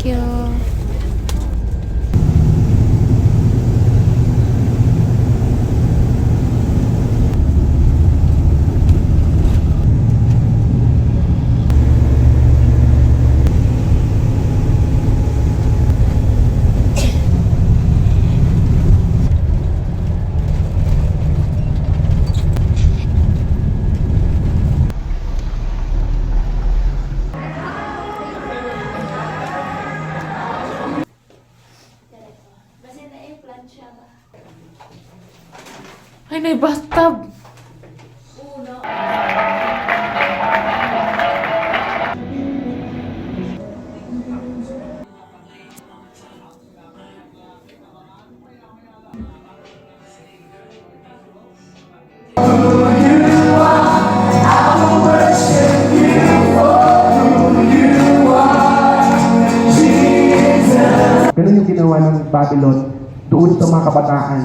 you. Ay, may bathtub. Ganun yung ginawa ng Babylon doon sa mga kabataan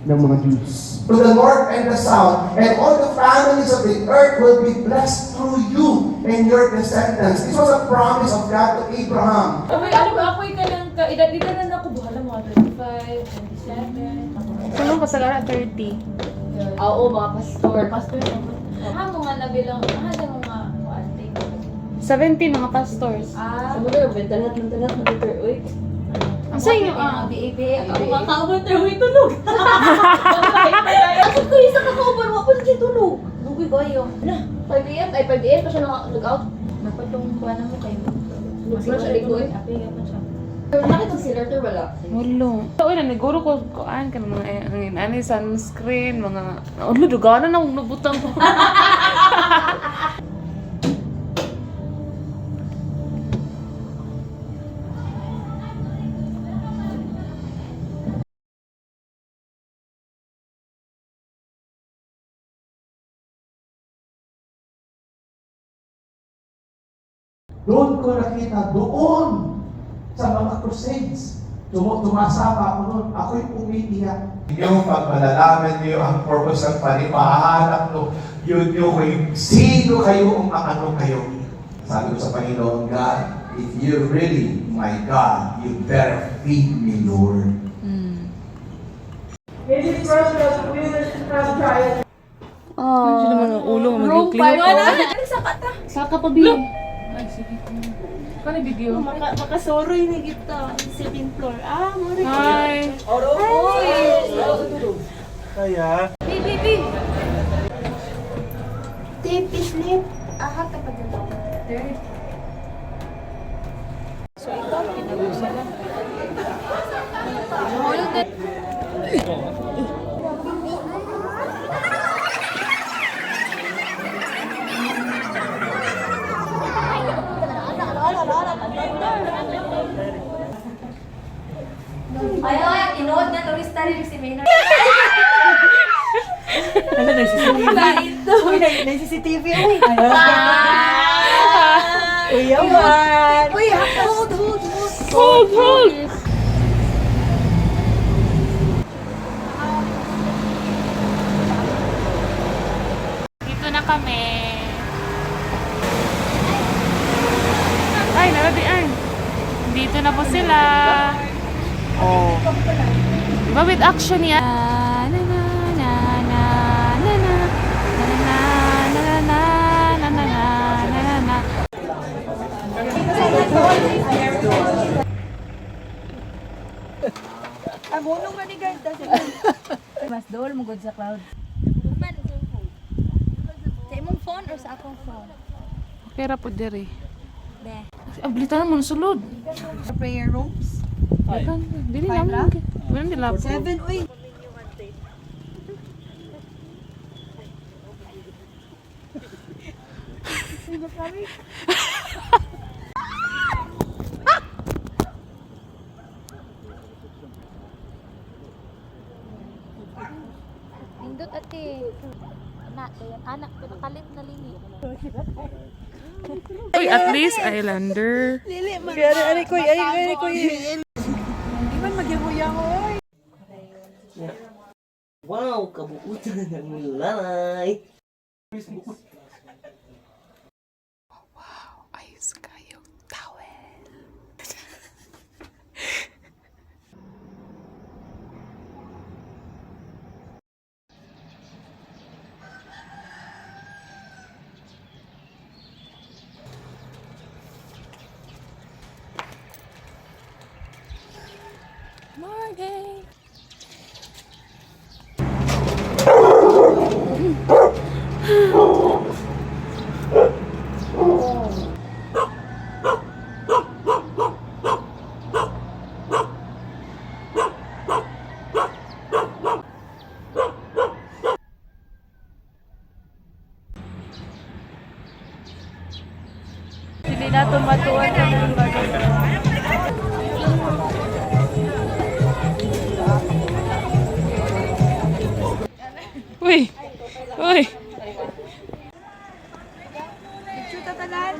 ng mga Jews. To the north and the south, and all the families of the earth will be blessed through you and your descendants. This was a promise of God to Abraham. Okay, alam mo, ako ka lang, edad na ako, buhala mga 25, 27. Kulong kasagara 30. Oo, mga pastor. Pastor naman. Mo nga nabilang, ada mo nga, kuanting. 17 mga pastors. Sa mga, bentanat, uy. Asa inyo Bibi. Ako kakauban tayo, may tulog. Ako ko isa kakauban, wapon siya tulog. Nugoy kayo. 5 AM, ay 5 AM pa siya nag-out. Napatong kuha na mo kayo. Mas siya ligoy. Api nga pa siya. Nakita si Lerter wala. Mulo. So, na naguro ko kuan kan mga ang inani sunscreen, mga ulo duganan na nabutang ko. Doon ko nakita, doon sa mga crusades. Tumasama ako noon. Ako'y umiiyak. Yung pag malalaman niyo ang purpose ng panipahanap no, yun kung sino kayo ang ano kayo. Sabi ko sa Panginoon, God, if you're really my God, you better feed me, Lord. Oh, sila mga ulo maging clear. Saka pa bilang. Ay, sige. Kani video? Makasoroy ni kita. 17th floor. Mori. Hi. Kaya? Bibi. Tipi slip. Aha, kapag ito. So ito, pinagusa lang. Ay, inood na turista rin si Maynard. Ano na CCTV? Uy, yaman! Uy, hold. Hold. Dito na kami. Ay, narabian. Dito na po sila. Oh. Diba with action yan? Na na na na na na na na na na na na na na. Amunong ka ni Garda. Mas dol mo good sa cloud. Sa imong phone or sa akong phone? Pera po diri. Be. Ablitan mo sulod. Sa prayer rooms. Akan, dili Five naman. lang? Wala nila po. 7, uy. Indot ate. Anak ko nakalit na lini. Uy, at least Islander. Ari ko. Di man magyang-huyang, oy. Wow, kabuutan ng lalay. Wow, ayos kayong towel. Okay. Hindi na tumatuan na ng Uy! Uy! Chuta tanan.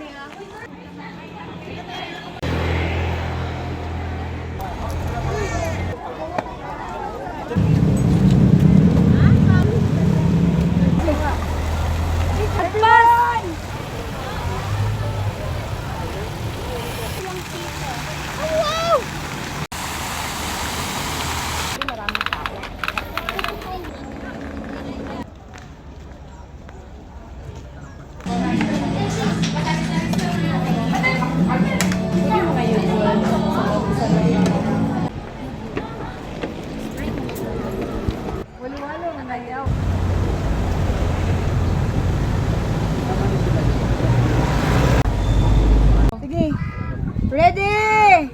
Walo-walo na nayaw. Sige. Ready!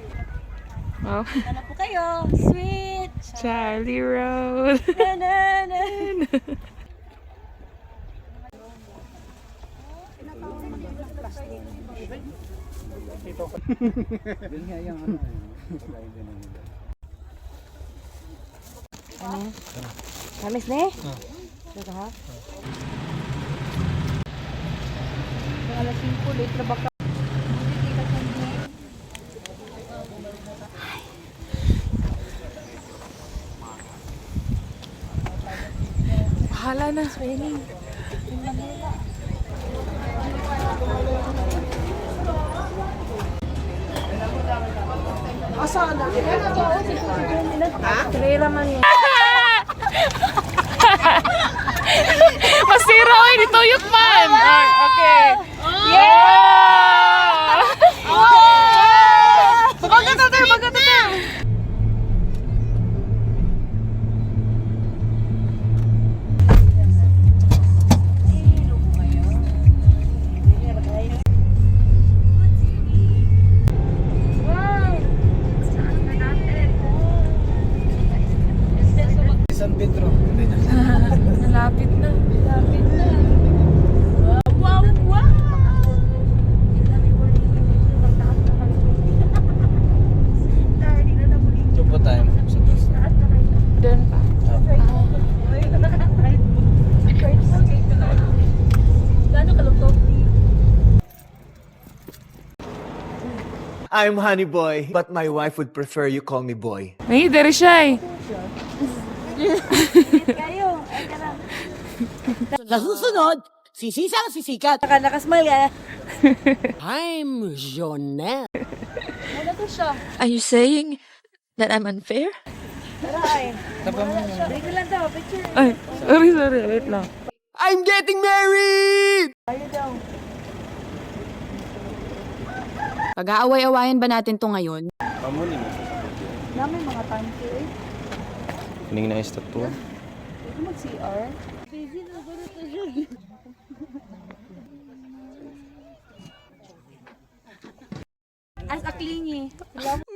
Oh. Ano po kayo? Sweet! Charlie Road. Na na na. Kamis ne? Ito ha? Yung alas 5 late na baka. Bahala na. Trailer man yan. Masira ko ini tuyok man. Okay. Yeah! Bagat na tayo, bagat na tayo. Malapit na. Malapit na. Wow, wow! Chupo tayo sa basta. Doon pa. Gano'ng kalutog? I'm Honey Boy, but my wife would prefer you call me Boy. Ay, dari siya eh. Kayo, ay ka lang. Sa susunod, sisisang sisikat. Nakasmile ya. I'm Jonelle. Ano to siya? Are you saying that I'm unfair? Tara ay. Break lang daw, picture. Ay, sorry. Wait lang. I'm getting married! Ayaw daw. Pag-aaway-awayan ba natin to ngayon? Namin mga tanke eh. Kuning na istat to. Ito mag-CR. As a clingy.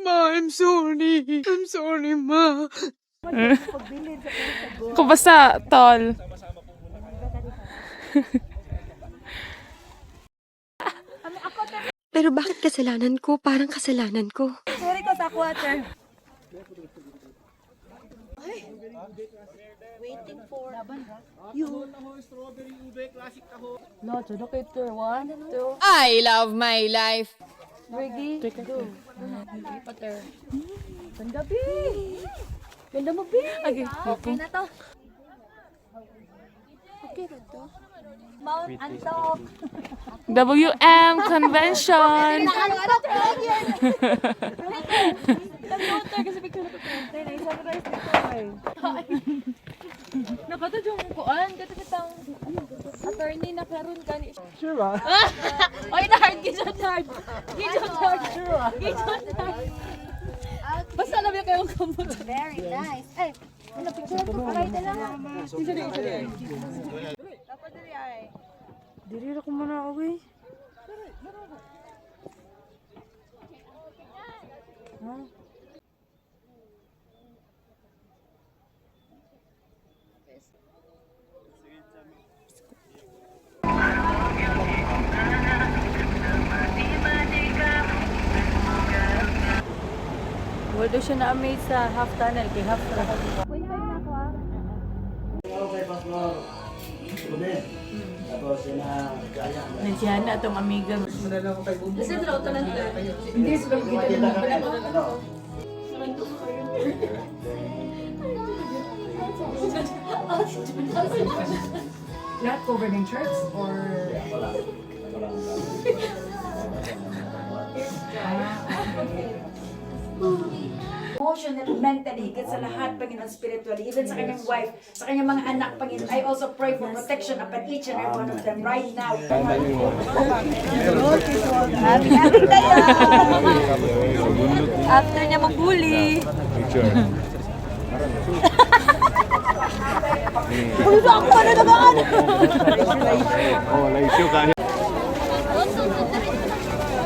Ma, I'm sorry. I'm sorry, ma. Pagbilid sa pagsagot. Kung basta, tol. Pero bakit kasalanan ko? Parang kasalanan ko. Sorry ko sa water. Waiting for you. No, to look at her. 1, 2, I love my life. ready, go. Pater. Ganda, B. Ganda mo, B. Okay na to. Okay na to. Mount Antok. WM Convention. Nag-water kasi bigla na ito. Sunrise dito ay. Nakata yung kuan. Kata kitang attorney na karoon ka ni... Sure ba? Oy, na-hard. Gijot hard. Gijot hard. Sure ba? Gijot hard. Basta alam yung kayong kamot. Very nice. Ay, ano, picture ko pa kayo lang. Diri ako muna away. Wala daw siya na-amaze sa half tunnel kay half tunnel. Nandiyan na itong amiga. Kasi draw to lang tayo. Hindi sila kita. Not governing church or... Emotionally, mentally, higit sa lahat, Panginoon, spiritually, even sa kanyang wife, sa kanyang mga anak, Panginoon. I also pray for protection upon each and every one of them right now. Happy tayo! After niya mag-bully. Uy, ba ako na naman?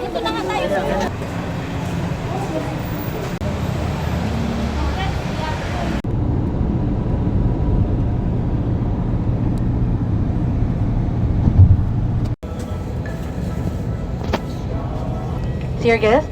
Ito na nga tayo. Dear guests,